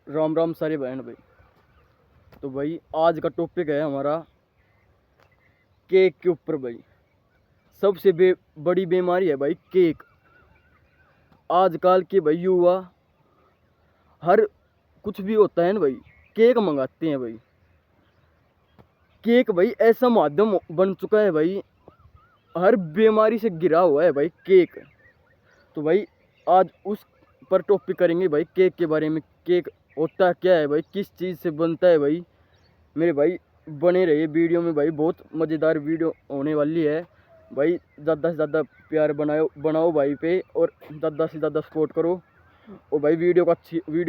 राम राम सारे बहन भाई। तो भाई आज का टॉपिक है हमारा केक के ऊपर भाई। सबसे बड़ी बीमारी है भाई केक। आजकल के भाई युवा हर कुछ भी होता है ना भाई, केक मंगाते हैं भाई। केक भाई ऐसा माध्यम बन चुका है भाई, हर बीमारी से घिरा हुआ है भाई केक। तो भाई आज उस पर टॉपिक करेंगे भाई, केक के बारे में। केक होता क्या है भाई, किस चीज़ से बनता है भाई। मेरे भाई बने रहिए वीडियो में भाई, बहुत मज़ेदार वीडियो होने वाली है भाई। ज़्यादा से ज़्यादा प्यार बनाओ भाई पे, और ज़्यादा से ज़्यादा सपोर्ट करो। और भाई वीडियो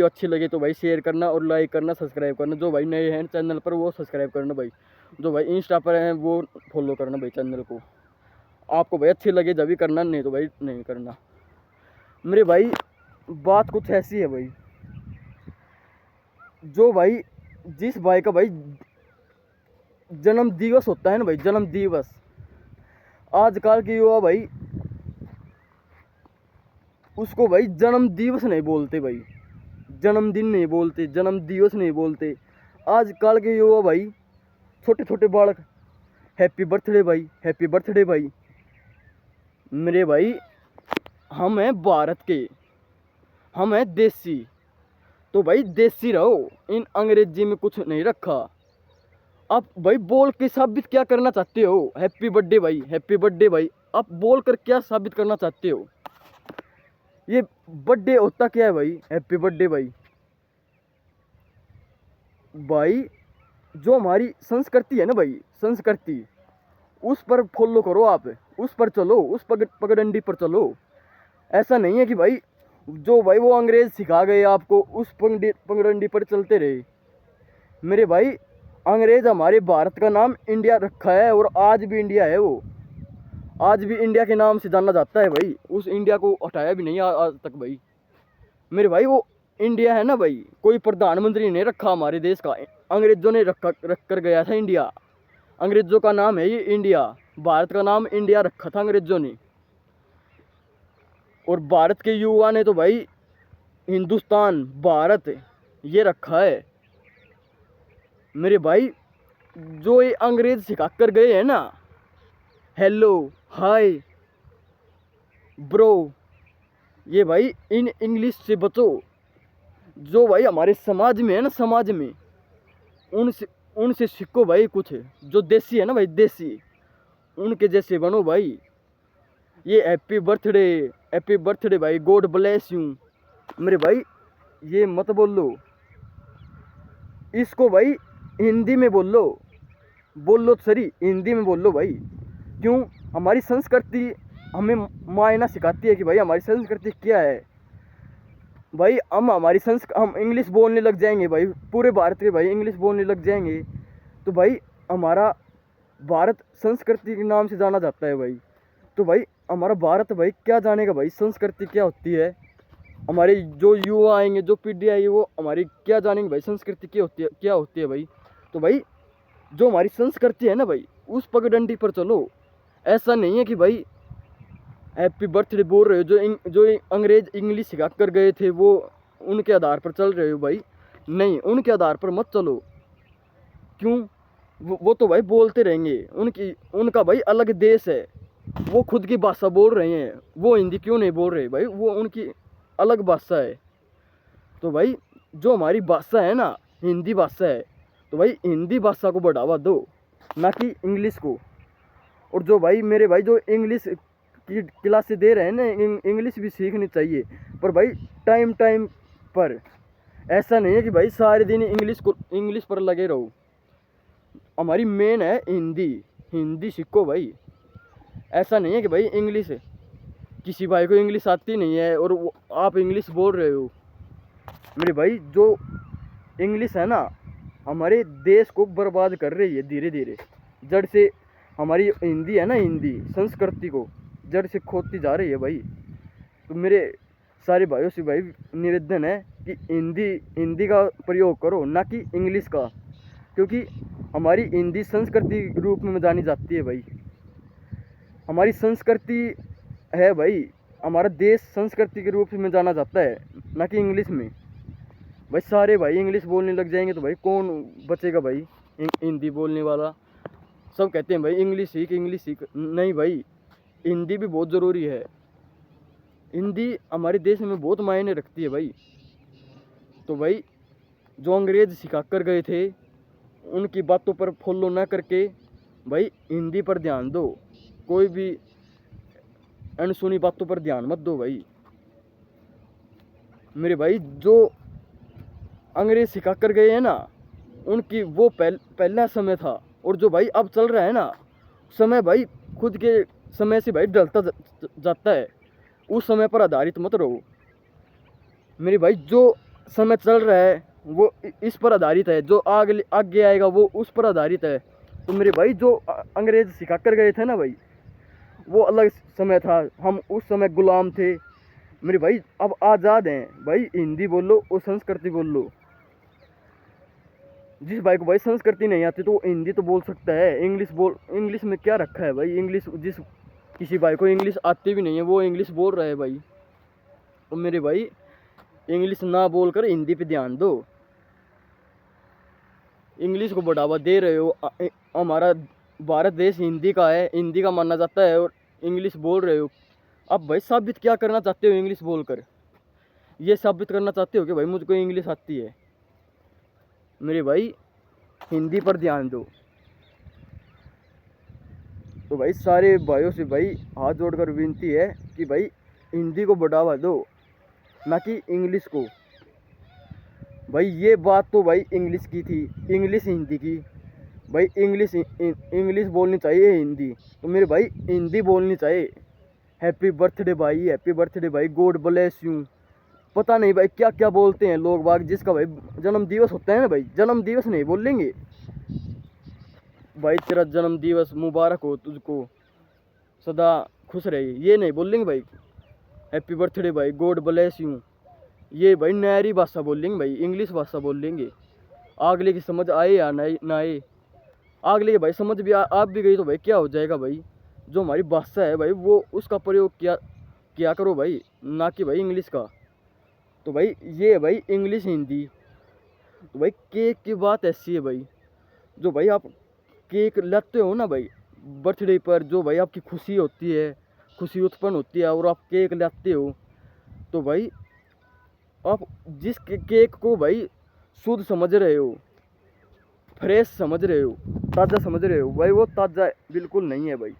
अच्छी लगे तो भाई शेयर करना और लाइक करना, सब्सक्राइब करना। जो भाई नए हैं चैनल पर वो सब्सक्राइब करना भाई, जो भाई इंस्टा पर हैं वो फॉलो करना भाई चैनल को। आपको भाई अच्छी लगे जब भी करना, नहीं तो भाई नहीं करना। मेरे भाई बात कुछ ऐसी है भाई, जो भाई जिस भाई का भाई जन्म दिवस होता है ना भाई, जन्म दिवस, आजकल के युवा भाई उसको भाई जन्म दिवस नहीं बोलते भाई, जन्मदिन नहीं बोलते, जन्म दिवस नहीं बोलते। आजकल के युवा भाई, छोटे छोटे बालक, हैप्पी बर्थडे भाई, हैप्पी बर्थडे भाई। मेरे भाई हम हैं भारत के, हम हैं देसी, तो भाई देसी रहो। इन अंग्रेजी में कुछ नहीं रखा। आप भाई बोल के साबित क्या करना चाहते हो? हैप्पी बर्थडे भाई, हैप्पी बर्थडे भाई, आप बोल कर क्या साबित करना चाहते हो? ये बर्थडे होता क्या है भाई, हैप्पी बर्थडे भाई? भाई जो हमारी संस्कृति है ना भाई, संस्कृति, उस पर फॉलो करो आप, उस पर चलो, उस पगडंडी पर चलो। ऐसा नहीं है कि भाई जो भाई वो अंग्रेज सिखा गए आपको, उस पगडंडी पर चलते रहे। मेरे भाई अंग्रेज हमारे भारत का नाम इंडिया रखा है, और आज भी इंडिया है वो, आज भी इंडिया के नाम से जाना जाता है भाई। उस इंडिया को हटाया भी नहीं आज तक भाई। मेरे भाई वो इंडिया है ना भाई, कोई प्रधानमंत्री नहीं रखा हमारे देश का, अंग्रेजों ने रख कर गया था इंडिया। अंग्रेजों का नाम है ये इंडिया, भारत का नाम इंडिया रखा था अंग्रेजों ने। और भारत के युवा ने तो भाई हिंदुस्तान, भारत ये रखा है। मेरे भाई जो ये अंग्रेज सिखा कर गए हैं ना, हेलो, हाय, ब्रो, ये भाई इन इंग्लिश से बचो। जो भाई हमारे समाज में है ना, समाज में उनसे उनसे सीखो भाई कुछ। जो देसी है ना भाई, देसी, उनके जैसे बनो भाई। ये हैप्पी बर्थडे भाई, गॉड ब्लेस यू, मेरे भाई ये मत बोलो। इसको भाई हिंदी में बोलो सरी, हिंदी में बोलो भाई। क्यों? हमारी संस्कृति हमें मायना सिखाती है कि भाई हमारी संस्कृति क्या है भाई। हम इंग्लिश बोलने लग जाएंगे भाई, पूरे भारत के भाई इंग्लिश बोलने लग जाएंगे, तो भाई हमारा भारत संस्कृति के नाम से जाना जाता है भाई। तो भाई हमारा भारत भाई क्या जानेगा भाई संस्कृति क्या होती है? हमारे जो युवा आएंगे, जो पीढ़ी आएगी, वो हमारी क्या जानेंगे भाई संस्कृति क्या होती है भाई। तो भाई जो हमारी संस्कृति है ना भाई, उस पगडंडी पर चलो। ऐसा नहीं है कि भाई हैप्पी बर्थडे बोल रहे हो, जो अंग्रेज इंग्लिश सिखा कर गए थे वो उनके आधार पर चल रहे हो भाई। नहीं, उनके आधार पर मत चलो। क्यों? वो तो भाई बोलते रहेंगे, उनका भाई अलग देश है, वो खुद की भाषा बोल रहे हैं, वो हिंदी क्यों नहीं बोल रहे भाई? वो उनकी अलग भाषा है। तो भाई जो हमारी भाषा है ना, हिंदी भाषा है, तो भाई हिंदी भाषा को बढ़ावा दो, ना कि इंग्लिश को। और जो भाई मेरे भाई जो इंग्लिश की क्लासेस दे रहे हैं ना, इंग्लिश भी सीखनी चाहिए, पर भाई टाइम टाइम पर। ऐसा नहीं है कि भाई सारे दिन इंग्लिश पर लगे रहो। हमारी मेन है हिंदी, हिंदी सीखो भाई। ऐसा नहीं है कि भाई इंग्लिश, किसी भाई को इंग्लिश आती नहीं है और आप इंग्लिश बोल रहे हो। मेरे भाई जो इंग्लिश है ना, हमारे देश को बर्बाद कर रही है धीरे धीरे। जड़ से हमारी हिंदी है ना, हिंदी संस्कृति को जड़ से खोदती जा रही है भाई। तो मेरे सारे भाइयों से भाई निवेदन है कि हिंदी का प्रयोग करो, ना कि इंग्लिश का। क्योंकि हमारी हिंदी संस्कृति रूप में जानी जाती है भाई। हमारी संस्कृति है भाई, हमारा देश संस्कृति के रूप में जाना जाता है, ना कि इंग्लिश में। भाई सारे भाई इंग्लिश बोलने लग जाएंगे तो भाई कौन बचेगा भाई हिंदी बोलने वाला। सब कहते हैं भाई इंग्लिश सीख। नहीं भाई, हिंदी भी बहुत ज़रूरी है। हिंदी हमारे देश में बहुत मायने रखती है भाई। तो भाई जो अंग्रेज सिखा कर गए थे उनकी बातों पर फॉलो ना करके भाई हिंदी पर ध्यान दो। कोई भी अनसुनी बातों पर ध्यान मत दो भाई। मेरे भाई जो अंग्रेज सिखा कर गए हैं ना, उनकी वो पहला समय था। और जो भाई अब चल रहा है ना समय, भाई खुद के समय से भाई ढलता जाता है। उस समय पर आधारित मत रहो मेरे भाई। जो समय चल रहा है वो इस पर आधारित है, जो आगे आएगा वो उस पर आधारित है। तो मेरे भाई जो अंग्रेज सिखा कर गए थे ना भाई, वो अलग समय था, हम उस समय गुलाम थे। मेरे भाई अब आज़ाद हैं भाई, हिंदी बोलो और संस्कृति बोल लो। जिस भाई को भाई संस्कृति नहीं आती तो वो हिंदी तो बोल सकता है। इंग्लिश में क्या रखा है भाई। इंग्लिश जिस किसी भाई को इंग्लिश आती भी नहीं है वो इंग्लिश बोल रहा है भाई। तो मेरे भाई इंग्लिश ना बोलकर हिंदी पे ध्यान दो। इंग्लिश को बढ़ावा दे रहे हो। हमारा भारत देश हिंदी का है, हिंदी का माना जाता है, और इंग्लिश बोल रहे हो। अब भाई साबित क्या करना चाहते हो इंग्लिश बोलकर? ये साबित करना चाहते हो कि भाई मुझको इंग्लिश आती है? मेरे भाई हिंदी पर ध्यान दो। तो भाई सारे भाइयों से भाई हाथ जोड़कर विनती है कि भाई हिंदी को बढ़ावा दो, ना कि इंग्लिश को। भाई ये बात तो भाई इंग्लिश की थी, इंग्लिश हिंदी की। भाई इंग्लिश बोलनी चाहिए हिंदी। तो मेरे भाई हिंदी बोलनी चाहिए। हैप्पी बर्थडे भाई, हैप्पी बर्थडे भाई, गॉड ब्लेस यू। पता नहीं भाई क्या क्या बोलते हैं लोग बाग। जिसका भाई जन्म दिवस होता है ना भाई, जन्म दिवस नहीं बोलेंगे भाई तेरा जन्म दिवस मुबारक हो, तुझको सदा खुश रहे, ये नहीं बोलेंगे भाई। हैप्पी बर्थडे भाई, गॉड ब्लेस यू, ये भाई नहरी भाषा बोलेंगे भाई, इंग्लिश भाषा बोलेंगे। अगले की समझ आए या ना आए, अगले की भाई समझ भी आप भी गई तो भाई क्या हो जाएगा भाई। जो हमारी भाषा है भाई वो उसका प्रयोग किया करो भाई, ना कि भाई इंग्लिश का। तो भाई ये है भाई इंग्लिश हिंदी। तो भाई केक की बात ऐसी है भाई, जो भाई आप केक लाते हो ना भाई बर्थडे पर, जो भाई आपकी खुशी होती है, खुशी उत्पन्न होती है, और आप केक लाते हो, तो भाई आप जिस केक को भाई शुद्ध समझ रहे हो, फ्रेश समझ रहे हो, ताज़ा समझ रहे हो, भाई वो ताज़ा बिल्कुल नहीं है भाई।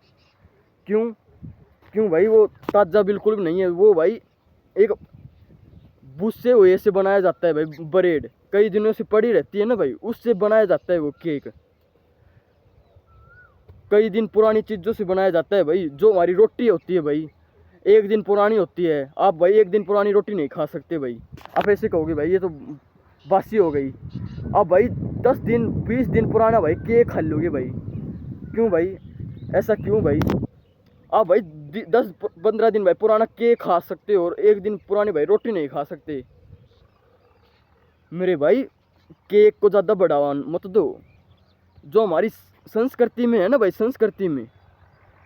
क्यों भाई वो ताज़ा बिल्कुल भी नहीं है। वो भाई एक भूसे हुए से बनाया जाता है भाई, ब्रेड कई दिनों से पड़ी रहती है ना भाई, उससे बनाया जाता है वो केक। कई दिन पुरानी चीज़ों से बनाया जाता है भाई। जो हमारी रोटी होती है भाई एक दिन पुरानी होती है। आप भाई एक दिन पुरानी रोटी नहीं खा सकते भाई। आप ऐसे कहोगे भाई ये तो बासी हो गई। आप भाई 10 दिन 20 दिन पुराना भाई केक खा लोगे भाई। क्यों भाई, ऐसा क्यों भाई? आप भाई 10-15 दिन भाई पुराना केक खा सकते हो और एक दिन पुरानी भाई रोटी नहीं खा सकते। मेरे भाई केक को ज़्यादा बढ़ावा मत दो। जो हमारी संस्कृति में है ना भाई, संस्कृति में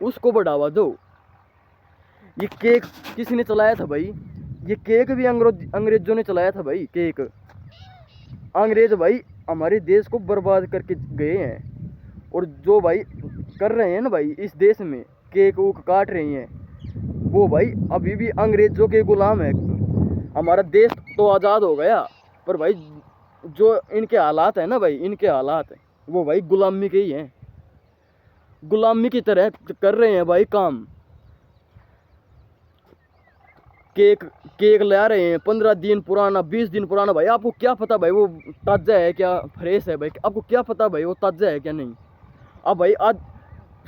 उसको बढ़ावा दो। ये केक किसने चलाया था भाई? ये केक भी अंग्रेजों ने चलाया था भाई। केक अंग्रेज भाई हमारे देश को बर्बाद करके गए हैं। और जो भाई कर रहे हैं ना भाई इस देश में, केक ऊक काट रही हैं, वो भाई अभी भी अंग्रेजों के गुलाम है। हमारा देश तो आज़ाद हो गया, पर भाई जो इनके हालात है ना भाई, इनके हालात वो भाई गुलामी के ही हैं। गुलामी की तरह कर रहे हैं भाई काम। केक ला रहे हैं 15 दिन पुराना, 20 दिन पुराना। भाई आपको क्या पता भाई वो ताज़ा है क्या फ्रेश है भाई? आपको क्या पता भाई वो ताज़ा है क्या नहीं? अब भाई आज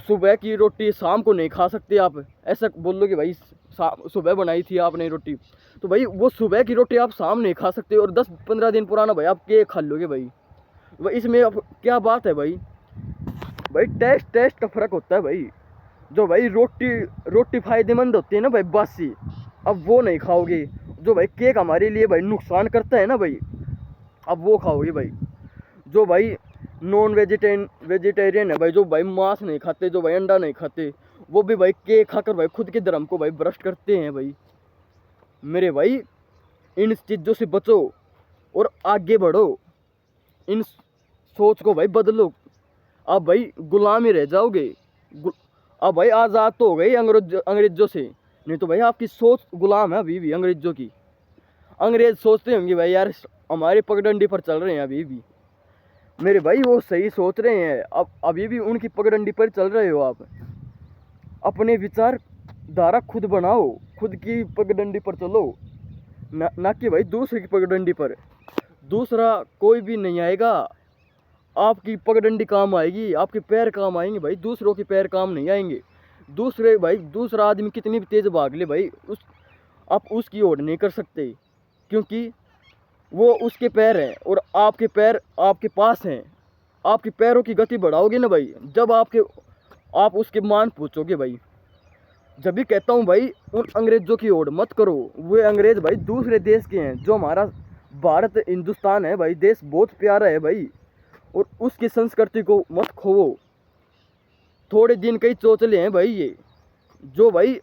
सुबह की रोटी शाम को नहीं खा सकते आप, ऐसा बोलोगे भाई सुबह बनाई थी आपने रोटी, तो भाई वो सुबह की रोटी आप शाम नहीं खा सकते। और 10-15 दिन पुराना भाई आप केक खा लोगे भाई। इसमें अब क्या बात है भाई? भाई टेस्ट का फ़र्क होता है भाई। जो भाई रोटी फ़ायदेमंद होती है ना भाई बासी, अब वो नहीं खाओगे। जो भाई केक हमारे लिए भाई नुकसान करता है ना भाई, अब वो खाओगे भाई। जो भाई नॉन वेजिटेरियन है भाई, जो भाई मांस नहीं खाते, जो भाई अंडा नहीं खाते, वो भी भाई केक खाकर भाई खुद के धर्म को भाई भ्रष्ट करते हैं भाई। मेरे भाई इन चीज़ों से बचो। और आगे बढ़ो, इन सोच को भाई बदलो। अब भाई गुलाम ही रह जाओगे। अब भाई आज़ाद तो हो गए अंग्रेजों से, नहीं तो भाई आपकी सोच गुलाम है अभी भी अंग्रेजों की। अंग्रेज सोचते होंगे भाई यार हमारे पगडंडी पर चल रहे हैं अभी भी। मेरे भाई वो सही सोच रहे हैं, अब अभी भी उनकी पगडंडी पर चल रहे हो आप। अपने विचार धारा खुद बनाओ, खुद की पगडंडी पर चलो, ना कि भाई दूसरे की पगडंडी पर। दूसरा कोई भी नहीं आएगा, आपकी पगडंडी काम आएगी, आपके पैर काम आएंगे भाई, दूसरों के पैर काम नहीं आएंगे। दूसरे भाई दूसरा आदमी कितनी भी तेज भाग ले भाई, आप उसकी ओर नहीं कर सकते, क्योंकि वो उसके पैर हैं और आपके पैर आपके पास हैं। आपके पैरों की गति बढ़ाओगे ना भाई, जब आप उसके मान पूछोगे भाई। जब भी कहता हूँ भाई उन अंग्रेजों की ओर मत करो, वे अंग्रेज भाई दूसरे देश के हैं। जो हमारा भारत हिंदुस्तान है भाई, देश बहुत प्यारा है भाई, और उसकी संस्कृति को मत खोवो। थोड़े दिन कई चोचले हैं भाई ये, जो भाई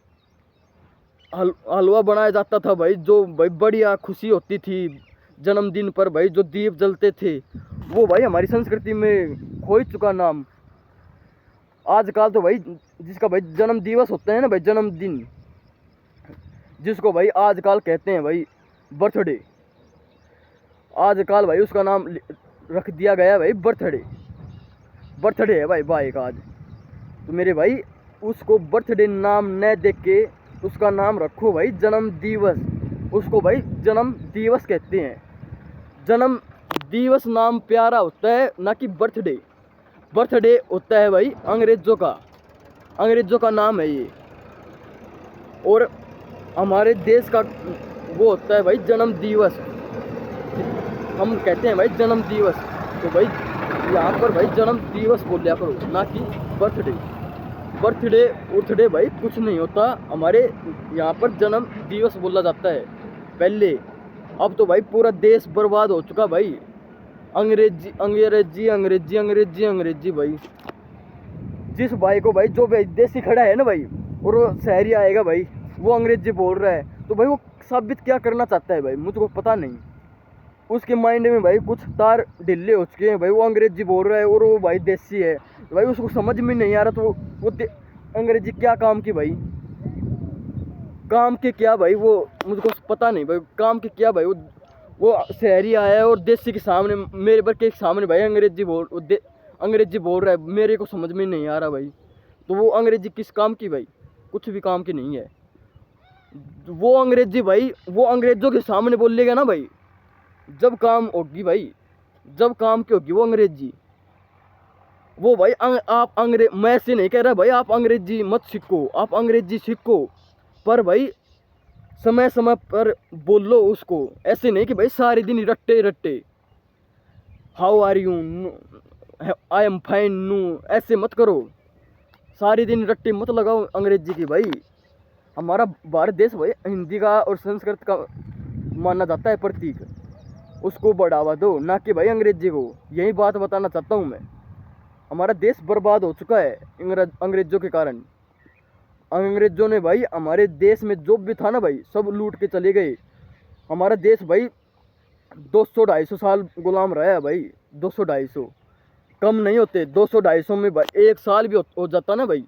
हलवा बनाया जाता था भाई, जो भाई बढ़िया खुशी होती थी जन्मदिन पर भाई, जो दीप जलते थे, वो भाई हमारी संस्कृति में खो ही चुका नाम। आजकल तो भाई जिसका भाई जन्म दिवस होता है ना भाई, जन्मदिन जिसको भाई आजकल कहते हैं भाई बर्थडे, आजकल भाई उसका नाम रख दिया गया भाई बर्थडे है भाई का आज। तो मेरे भाई उसको बर्थडे नाम न देख के उसका नाम रखो भाई जन्म दिवस। उसको भाई जन्म दिवस कहते हैं। जन्म दिवस नाम प्यारा होता है, ना कि बर्थडे। बर्थडे होता है भाई अंग्रेजों का नाम है ये, और हमारे देश का वो होता है भाई जन्म दिवस। हम कहते हैं भाई जन्म दिवस, तो भाई यहाँ पर भाई जन्म दिवस बोल लिया करो, ना कि बर्थडे उर्थडे भाई कुछ नहीं होता। हमारे यहाँ पर जन्म दिवस बोला जाता है पहले। अब तो भाई पूरा देश बर्बाद हो चुका भाई, अंग्रेजी अंग्रेजी अंग्रेजी अंग्रेजी अंग्रेजी भाई। जिस भाई को भाई जो देसी खड़ा है ना भाई, और वो शहरी आएगा भाई, वो अंग्रेजी बोल रहा है, तो भाई वो साबित क्या करना चाहता है भाई, मुझको पता नहीं। उसके माइंड में भाई कुछ तार ढीले हो चुके हैं भाई, वो अंग्रेजी बोल रहा है और वो भाई देसी है भाई, उसको समझ में नहीं आ रहा। तो वो अंग्रेजी क्या काम की भाई, काम के क्या भाई, वो मुझको पता नहीं भाई काम के क्या भाई। वो शहरी आया है और देसी के सामने, मेरे बर के सामने भाई अंग्रेजी बोल रहा है, मेरे को समझ में नहीं आ रहा भाई। तो वो अंग्रेजी किस काम की भाई, कुछ भी काम की नहीं है। वो अंग्रेजी भाई वो अंग्रेजों के सामने बोलेगा ना भाई, जब काम होगी भाई, जब काम की होगी वो अंग्रेजी। वो भाई आप मैं ऐसे नहीं कह रहा भाई आप अंग्रेजी मत सीखो, आप अंग्रेजी सीखो, पर भाई समय समय पर बोलो उसको। ऐसे नहीं कि भाई सारे दिन रट्टे how are you, I am fine नू, ऐसे मत करो। सारे दिन रट्टे मत लगाओ अंग्रेजी की भाई। हमारा भारत देश भाई हिंदी का और संस्कृत का माना जाता है प्रतीक, उसको बढ़ावा दो, ना कि भाई अंग्रेजी को। यही बात बताना चाहता हूँ मैं। हमारा देश बर्बाद हो चुका है अंग्रेजों के कारण। अंग्रेजों ने भाई हमारे देश में जो भी था ना भाई सब लूट के चले गए। हमारा देश भाई 200-250 साल गुलाम रहा है भाई, 200-250 कम नहीं होते। 200-250 में भाई एक साल भी हो जाता ना भाई,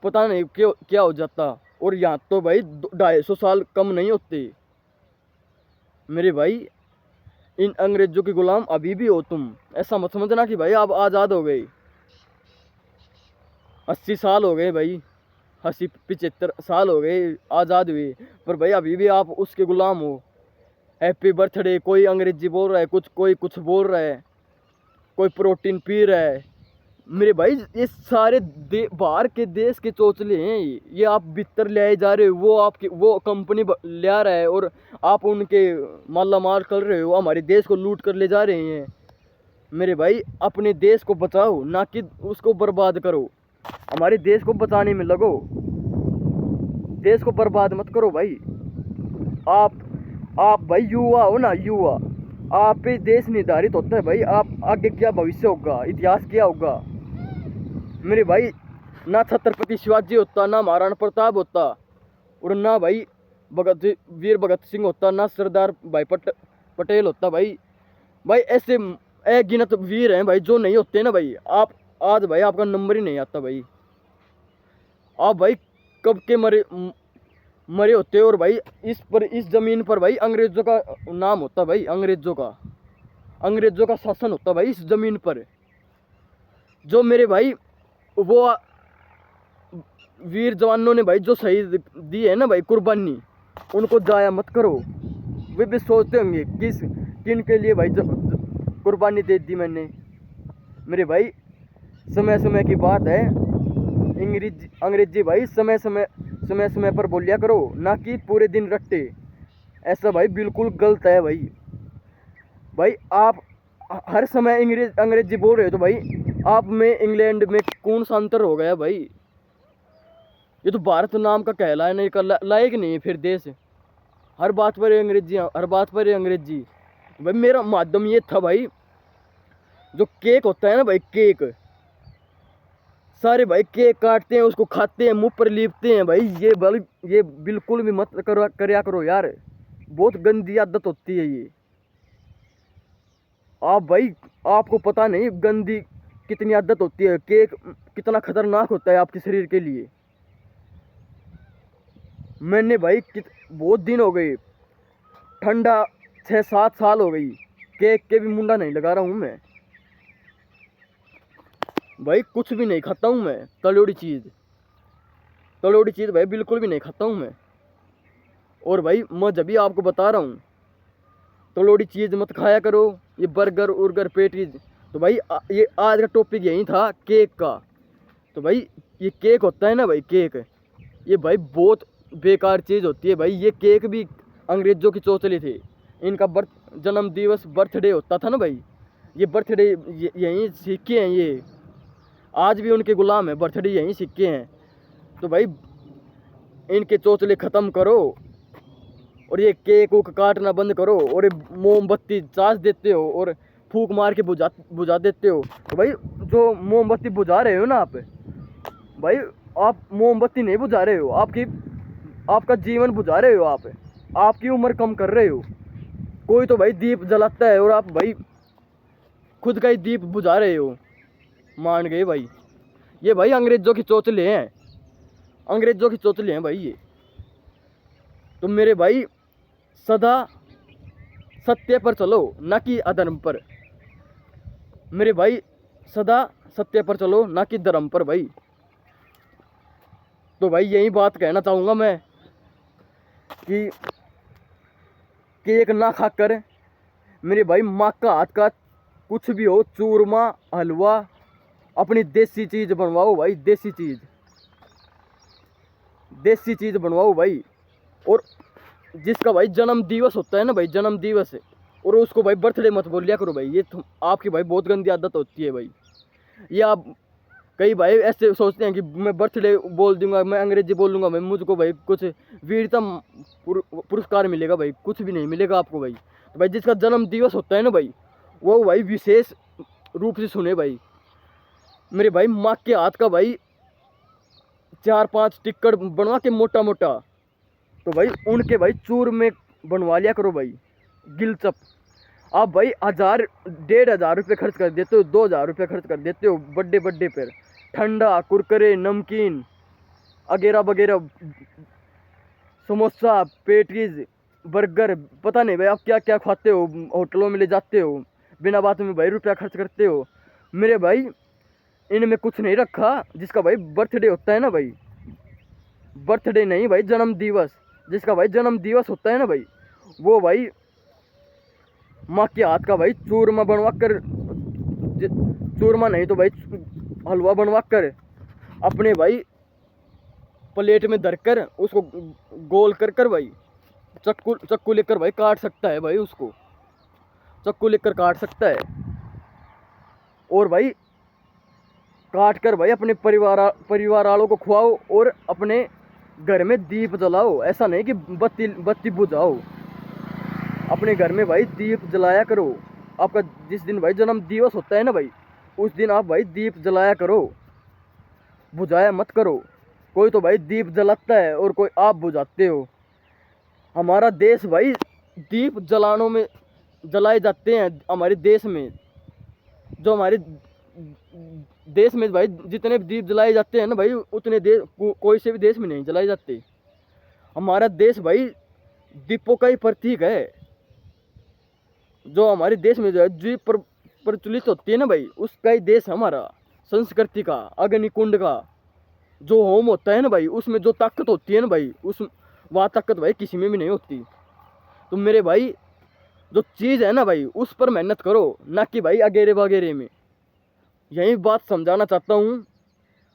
पता नहीं क्या हो जाता। और यहाँ तो भाई 250 साल कम नहीं होते। मेरे भाई इन अंग्रेजों के गुलाम अभी भी हो तुम। ऐसा मत समझना कि भाई आप आज़ाद हो गए, 80 साल हो गए भाई, 80-75 साल हो गए आज़ाद हुए, पर भाई अभी भी आप उसके गुलाम हो। हैप्पी बर्थडे कोई अंग्रेजी बोल रहा है, कोई कुछ बोल रहा है, कोई प्रोटीन पी रहा है। मेरे भाई ये सारे बाहर के देश के चोचले हैं, ये आप भीतर ले जा रहे हो, वो कंपनी ले आ रहा है और आप उनके माला माल कर रहे हो, हमारे देश को लूट कर ले जा रहे हैं। मेरे भाई अपने देश को बचाओ, ना कि उसको बर्बाद करो। हमारे देश को बचाने में लगो, देश को बर्बाद मत करो भाई। आप भाई युवा हो ना, युवा आप पे देश निर्धारित होता है भाई। आप आगे क्या भविष्य होगा, इतिहास क्या होगा। मेरे भाई ना छत्रपति शिवाजी होता, ना महाराणा प्रताप होता, और ना भाई वीर भगत सिंह होता, ना सरदार भाई पटेल होता भाई। भाई ऐसे अगिनत वीर हैं भाई, जो नहीं होते ना भाई, आप आज भाई आपका नंबर ही नहीं आता भाई। आप भाई कब के मरे होते। और भाई इस जमीन पर भाई अंग्रेजों का नाम होता भाई, अंग्रेजों का शासन होता भाई इस जमीन पर। जो मेरे भाई वो वीर जवानों ने भाई जो शहीद दी है ना भाई कुर्बानी, उनको जाया मत करो। वे भी सोचते होंगे किन के लिए भाई कुर्बानी दे दी मैंने। मेरे भाई समय समय की बात है, अंग्रेजी भाई समय समय पर बोलिया करो, ना कि पूरे दिन रट्टे। ऐसा भाई बिल्कुल गलत है भाई। भाई आप हर समय अंग्रेजी बोल रहे हो तो भाई आप में इंग्लैंड में कौन सा अंतर हो गया भाई। ये तो भारत नाम का कहलाने का लायक नहीं है फिर देश। हर बात पर अंग्रेजी, हर बात पर अंग्रेजी। भाई मेरा माध्यम ये था भाई, जो केक होता है ना भाई, केक सारे भाई केक काटते हैं, उसको खाते हैं, मुंह पर लीपते हैं भाई। ये बिल्कुल भी मत करया करो यार, बहुत गंदी आदत होती है ये। आप भाई आपको पता नहीं गंदी कितनी आदत होती है, केक कितना खतरनाक होता है आपके शरीर के लिए। मैंने भाई बहुत दिन हो गए, ठंडा 6-7 साल हो गई, केक के भी मुंडा नहीं लगा रहा हूँ मैं भाई। कुछ भी नहीं खाता हूँ मैं, तलोड़ी चीज़ भाई बिल्कुल भी नहीं खाता हूँ मैं। और भाई मैं जब भी आपको बता रहा हूँ तलोड़ी चीज़ मत खाया करो, ये बर्गर उर्गर पेटीज। तो भाई ये आज का टॉपिक यही था, केक का। तो भाई ये केक होता है ना भाई, केक ये भाई बहुत बेकार चीज़ होती है भाई। ये केक भी अंग्रेज़ों की चौचले थे। इनका जन्म दिवस बर्थडे होता था ना भाई, ये बर्थडे यहीं सिक्के हैं, ये आज भी उनके गुलाम है, बर्थडे यहीं सिक्के हैं। तो भाई इनके चौचले ख़त्म करो और ये केक उक काटना बंद करो। और ये मोमबत्ती चार्ज देते हो और फूंक मार के बुझा देते हो। तो भाई जो मोमबत्ती बुझा रहे हो ना आप भाई, आप मोमबत्ती नहीं बुझा रहे हो, आपका जीवन बुझा रहे हो। आपकी उम्र कम कर रहे हो। कोई तो भाई दीप जलाता है और आप भाई खुद का ही दीप बुझा रहे हो। मान गए भाई, ये भाई अंग्रेज़ों की चौचले हैं, अंग्रेज़ों की चौचले हैं भाई ये। तो मेरे भाई सदा सत्य पर चलो, ना कि अधर्म पर। मेरे भाई सदा सत्य पर चलो, ना कि धर्म पर भाई। तो भाई यही बात कहना चाहूँगा मैं कि केक ना खाकर मेरे भाई माँ का हाथ का कुछ भी हो, चूरमा हलवा, अपनी देसी चीज़ बनवाओ भाई, देसी चीज़ बनवाओ भाई। और जिसका भाई जन्म दिवस होता है ना भाई, जन्म दिवस है, और उसको भाई बर्थडे मत बोल लिया करो भाई। ये आपकी भाई बहुत गंदी आदत होती है भाई। ये आप कई भाई ऐसे सोचते हैं कि मैं बर्थडे बोल दूंगा, मैं अंग्रेजी बोल लूँगा भाई, मुझको भाई कुछ वीरता पुरस्कार मिलेगा भाई। कुछ भी नहीं मिलेगा आपको भाई। तो भाई जिसका जन्म दिवस होता है ना भाई, वो भाई विशेष रूप से सुने भाई। मेरे भाई माँ के हाथ का भाई 4-5 टिक्कड़ बनवा के मोटा मोटा, तो भाई उनके भाई चूर में बनवा लिया करो भाई, गिलचप। आप भाई 1000-1500 रुपये खर्च कर देते हो, 2000 रुपये खर्च कर देते हो बर्थडे पर, ठंडा कुरकुरे नमकीन वगैरह वगैरह, समोसा पेटीज बर्गर, पता नहीं भाई आप क्या क्या खाते हो, होटलों में ले जाते हो, बिना बात में भाई रुपया खर्च करते हो। मेरे भाई इनमें कुछ नहीं रखा। जिसका भाई बर्थडे होता है ना भाई, बर्थडे नहीं भाई जन्म दिवस, जिसका भाई जन्म दिवस होता है ना भाई, वो भाई माँ के हाथ का भाई चूरमा बनवा कर, चूरमा नहीं तो भाई हलवा बनवा कर अपने भाई प्लेट में धरकर उसको गोल कर भाई चक्कू लेकर भाई काट सकता है भाई, उसको चक्कू लेकर काट सकता है। और भाई काट कर भाई अपने परिवार वालों को खुआओ और अपने घर में दीप जलाओ। ऐसा नहीं कि बत्ती बुझाओ, अपने घर में भाई दीप जलाया करो। आपका जिस दिन भाई जन्म दिवस होता है ना भाई, उस दिन आप भाई दीप जलाया करो, बुझाया मत करो। कोई तो भाई दीप जलाता है और कोई आप बुझाते हो। हमारा देश भाई दीप जलानों में जलाए जाते हैं हमारे देश में, जो हमारे देश में भाई जितने दीप जलाए जाते हैं ना भाई, उतने देश कोई से भी देश में नहीं जलाए जाते। हमारा देश भाई दीपों का ही प्रतीक है। जो हमारे देश में जो है दीप प्रचलित होती है ना भाई, उसका ही देश है हमारा, संस्कृति का, अग्निकुंड का। जो होम होता है ना भाई, उसमें जो ताकत होती है ना भाई, उस वह ताकत भाई किसी में भी नहीं होती। तो मेरे भाई जो चीज़ है ना भाई, उस पर मेहनत करो, ना कि भाई अगेरे वगैरह में। यही बात समझाना चाहता हूँ।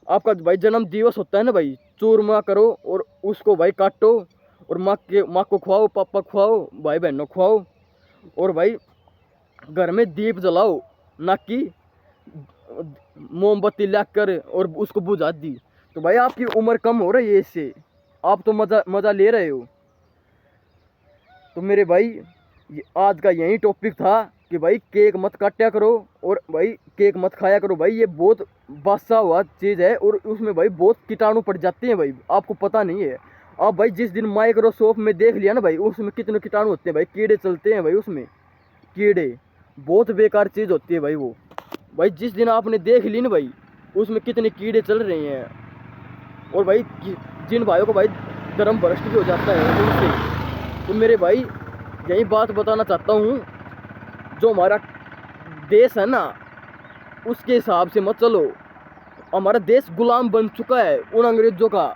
आपका भाई जन्म दिवस होता है ना भाई, चूरमा करो और उसको भाई काटो, और माँ को खुआओ, पापा को खुआओ, भाई बहनों को खुआओ, और भाई घर में दीप जलाओ, ना कि मोमबत्ती लाकर और उसको बुझा दी। तो भाई आपकी उम्र कम हो रही है इससे, आप तो मज़ा ले रहे हो। तो मेरे भाई आज का यही टॉपिक था कि भाई केक मत काटा करो, और भाई केक मत खाया करो भाई, ये बहुत बासा हुआ चीज़ है, और उसमें भाई बहुत कीटाणु पड़ जाते हैं भाई, आपको पता नहीं है। आप भाई जिस दिन माइक्रोसॉफ्ट में देख लिया ना भाई, उसमें कितने कीटाणु होते हैं भाई, कीड़े चलते हैं भाई उसमें, कीड़े बहुत बेकार चीज़ होती है भाई वो। भाई जिस दिन आपने देख ली ना भाई, उसमें कितने कीड़े चल रहे हैं, और भाई जिन भाइयों को भाई धर्म भ्रष्ट भी हो जाता है उनसे। तो मेरे भाई यही बात बताना चाहता हूँ, जो हमारा देश है ना, उसके हिसाब से मत चलो। हमारा देश गुलाम बन चुका है उन अंग्रेजों का।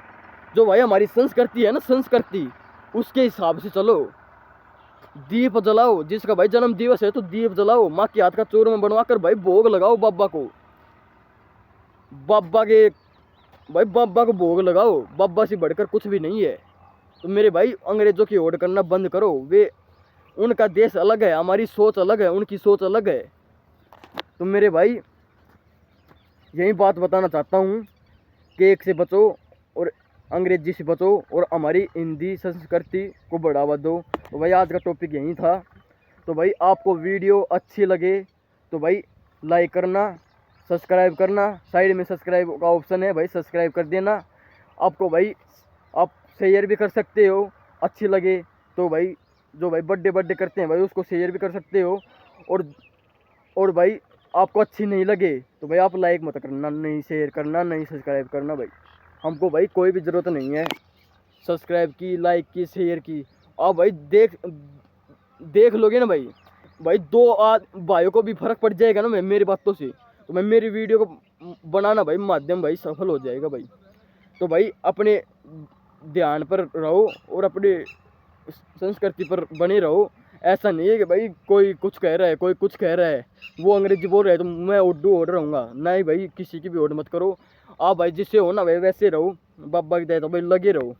जो भाई हमारी संस्कृति है ना, संस्कृति, उसके हिसाब से चलो। दीप जलाओ, जिसका भाई जन्म दिवस है तो दीप जलाओ, माँ के हाथ का चूरमा बनवा कर भाई भोग लगाओ बाबा को, बाबा के भाई बाबा को भोग लगाओ, बाबा से बढ़कर कुछ भी नहीं है। तो मेरे भाई अंग्रेजों की होड़ करना बंद करो। वे उनका देश अलग है, हमारी सोच अलग है, उनकी सोच अलग है। तो मेरे भाई यही बात बताना चाहता हूँ, केक से बचो और अंग्रेजी से बचो, और हमारी हिंदी संस्कृति को बढ़ावा दो। तो भाई आज का टॉपिक यही था। तो भाई आपको वीडियो अच्छी लगे तो भाई लाइक करना, सब्सक्राइब करना, साइड में सब्सक्राइब का ऑप्शन है भाई, सब्सक्राइब कर देना। आपको भाई आप शेयर भी कर सकते हो, अच्छी लगे तो भाई, जो भाई बर्थडे करते हैं भाई उसको शेयर भी कर सकते हो। और भाई आपको अच्छी नहीं लगे तो भाई आप लाइक मत करना, नहीं शेयर करना, नहीं सब्सक्राइब करना भाई। हमको भाई कोई भी ज़रूरत नहीं है सब्सक्राइब की, लाइक की, शेयर की। आप भाई देख लोगे ना भाई, भाई दो भाइयों को भी फर्क पड़ जाएगा ना मेरी बातों से, तो मैं मेरी वीडियो को बनाना भाई माध्यम भाई सफल हो जाएगा भाई। तो भाई अपने ध्यान पर रहो और अपने संस्कृति पर बने रहो। ऐसा नहीं है कि भाई कोई कुछ कह रहा है, कोई कुछ कह रहा है, वो अंग्रेजी बोल रहा है तो मैं उर्दू ओढ़ रहूँगा, नहीं भाई, किसी की भी ओढ़ मत करो। आप भाई जिससे हो ना भाई वैसे रहो, बाबा की दया तो भाई लगे रहो।